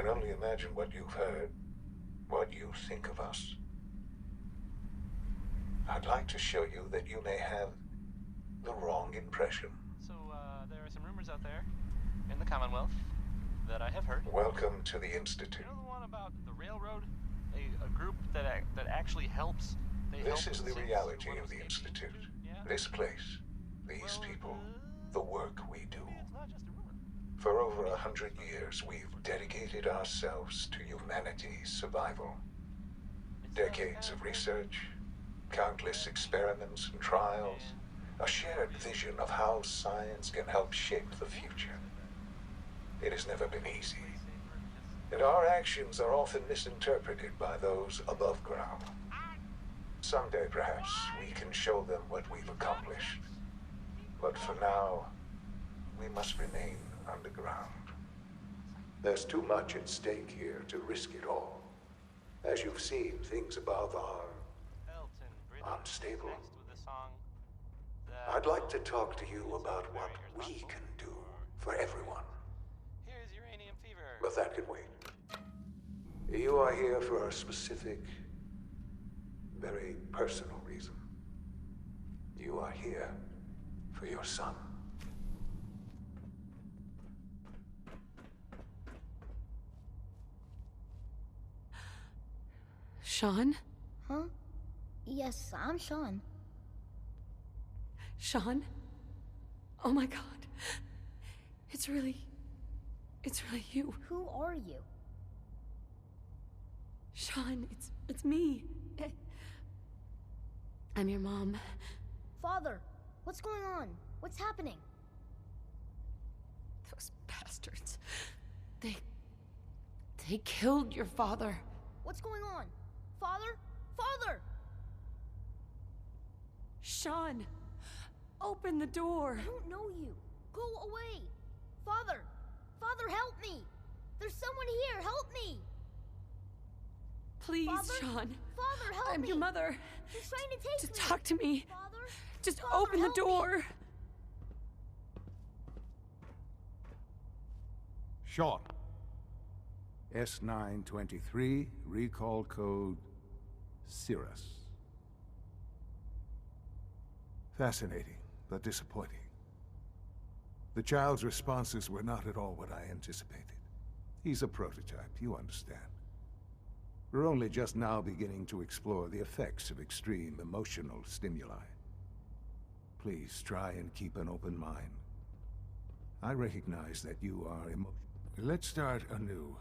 can only imagine what you've heard, what you think of us. I'd like to show you that you may have the wrong impression. So, there are some rumors out there in the Commonwealth that I have heard. Welcome to the Institute. You know the one about the railroad? A group that actually helps? This is the reality of the Institute. Yeah? This place, these people, the work we do. It's not just a rumor. For over 100 years, we've dedicated ourselves to humanity's survival. Decades of research, countless experiments and trials, a shared vision of how science can help shape the future. It has never been easy, and our actions are often misinterpreted by those above ground. Someday, perhaps, we can show them what we've accomplished. But for now, we must remain underground. There's too much at stake here to risk it all. As you've seen, things above are unstable. I'd like to talk to you about what we can do for everyone. Here's uranium fever. But that can wait. You are here for a specific, very personal reason. You are here for your son. Shaun? Huh? Yes, I'm Shaun. Shaun? Oh my God. It's really you. Who are you? Shaun, it's me. I'm your mom. Father, what's going on? What's happening? Those bastards. They killed your father. What's going on? Father? Father! Shaun, open the door. I don't know you. Go away. Father! Father, help me! There's someone here, help me! Please, Father? Shaun. Father, help me! I'm your mother. He's trying to take Just me! talk to me. Father? Just Father, open the help me. door. Shaun. S923, recall code Cirrus. Fascinating, but disappointing. The child's responses were not at all what I anticipated. He's a prototype, you understand. We're only just now beginning to explore the effects of extreme emotional stimuli. Please try and keep an open mind. I recognize that you are emotional. Let's start anew.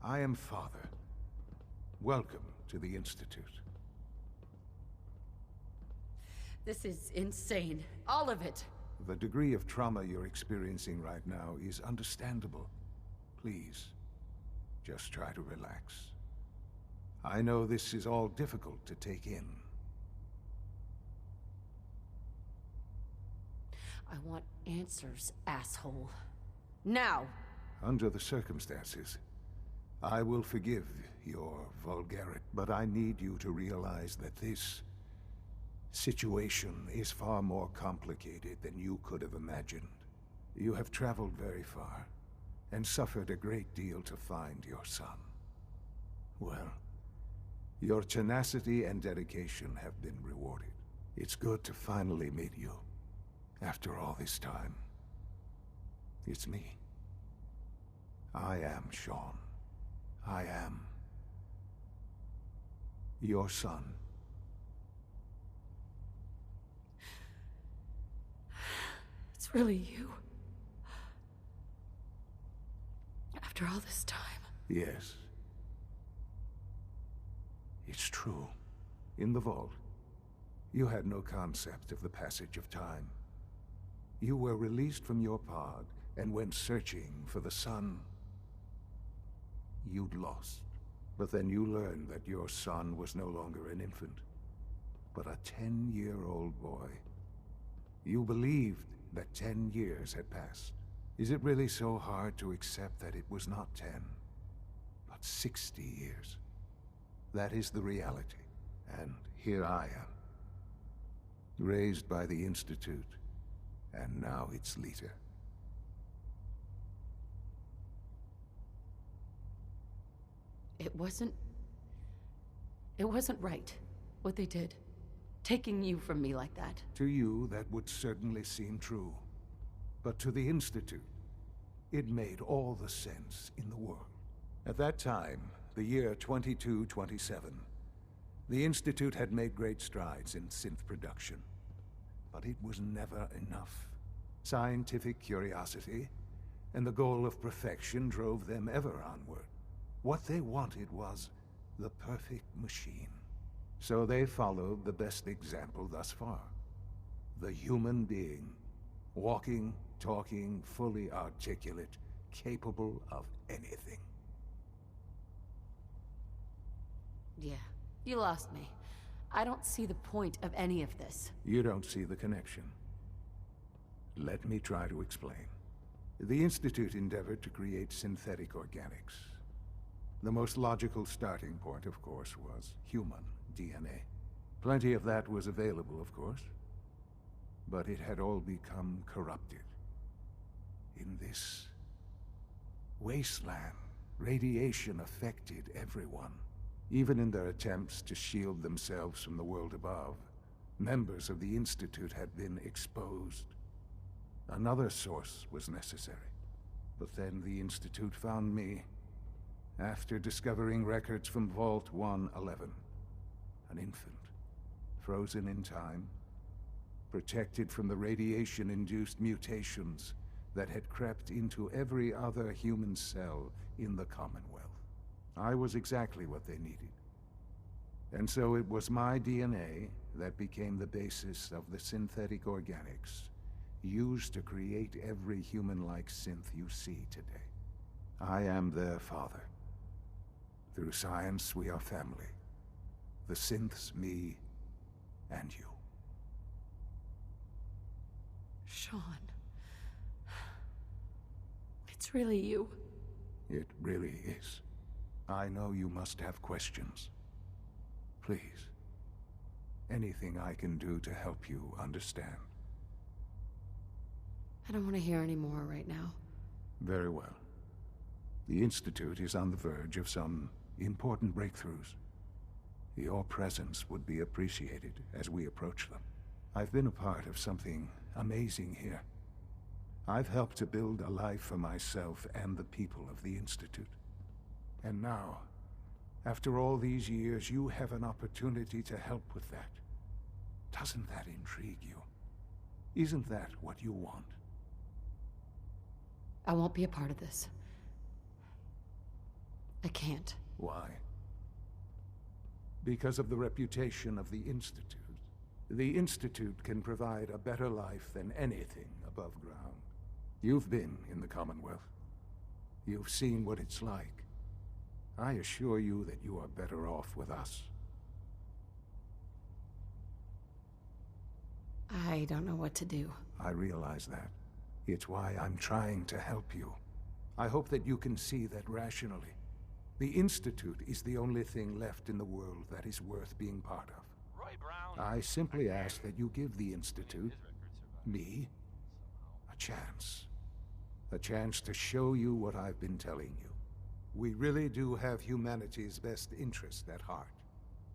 I am Father. Welcome to the Institute. This is insane. All of it. The degree of trauma you're experiencing right now is understandable. Please, just try to relax. I know this is all difficult to take in. I want answers, asshole. Now! Under the circumstances, I will forgive your vulgarity, but I need you to realize that this situation is far more complicated than you could have imagined. You have traveled very far, and suffered a great deal to find your son. Well, your tenacity and dedication have been rewarded. It's good to finally meet you, after all this time. It's me. I am Shaun. I am your son. It's really you. After all this time. Yes. It's true. In the vault, you had no concept of the passage of time. You were released from your pod and went searching for the sun you'd lost. But then you learned that your son was no longer an infant, but a 10-year-old boy. You believed that 10 years had passed. Is it really so hard to accept that it was not 10, but 60 years? That is the reality, and here I am. Raised by the Institute, and now its leader. It wasn't right, what they did. Taking you from me like that. To you, that would certainly seem true. But to the Institute, it made all the sense in the world. At that time, the year 2227, the Institute had made great strides in synth production. But it was never enough. Scientific curiosity and the goal of perfection drove them ever onward. What they wanted was the perfect machine. So they followed the best example thus far. The human being. Walking, talking, fully articulate, capable of anything. Yeah, you lost me. I don't see the point of any of this. You don't see the connection. Let me try to explain. The Institute endeavored to create synthetic organics. The most logical starting point, of course, was human DNA. Plenty of that was available, of course. But it had all become corrupted. In this wasteland, radiation affected everyone. Even in their attempts to shield themselves from the world above, members of the Institute had been exposed. Another source was necessary. But then the Institute found me, after discovering records from Vault 111. An infant, frozen in time, protected from the radiation-induced mutations that had crept into every other human cell in the Commonwealth. I was exactly what they needed. And so it was my DNA that became the basis of the synthetic organics used to create every human-like synth you see today. I am their father. Through science, we are family. The synths, me, and you. Shaun. It's really you. It really is. I know you must have questions. Please. Anything I can do to help you understand. I don't want to hear any more right now. Very well. The Institute is on the verge of some important breakthroughs. Your presence would be appreciated as we approach them. I've been a part of something amazing here. I've helped to build a life for myself and the people of the Institute. And now, after all these years, you have an opportunity to help with that. Doesn't that intrigue you? Isn't that what you want? I won't be a part of this. I can't. Why? Because of the reputation of the Institute. The Institute can provide a better life than anything above ground. You've been in the Commonwealth. You've seen what it's like. I assure you that you are better off with us. I don't know what to do. I realize that. It's why I'm trying to help you. I hope that you can see that rationally. The Institute is the only thing left in the world that is worth being part of. Roy Brown. I simply ask that you give the Institute, me, a chance. A chance to show you what I've been telling you. We really do have humanity's best interest at heart.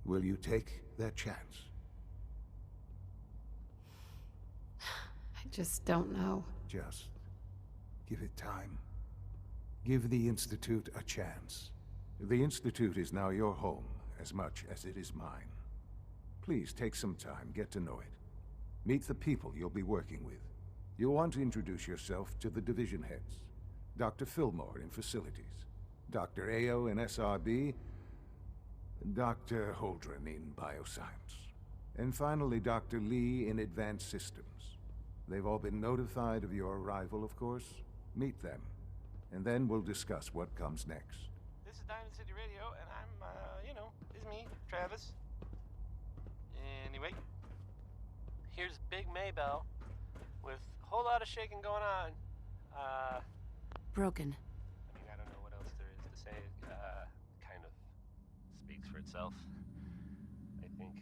Will you take that chance? I just don't know. Just give it time. Give the Institute a chance. The Institute is now your home as much as it is mine. Please take some time, get to know it. Meet the people you'll be working with. You'll want to introduce yourself to the division heads. Dr. Fillmore in facilities, Dr. Ayo in SRB, Dr. Holdren in bioscience, and finally Dr. Lee in advanced systems. They've all been notified of your arrival, of course. Meet them, and then we'll discuss what comes next. This is Diamond City Radio, and I'm, it's me, Travis. Anyway, here's Big Maybell with a whole lot of shaking going on. Broken. I mean, I don't know what else there is to say. It kind of speaks for itself.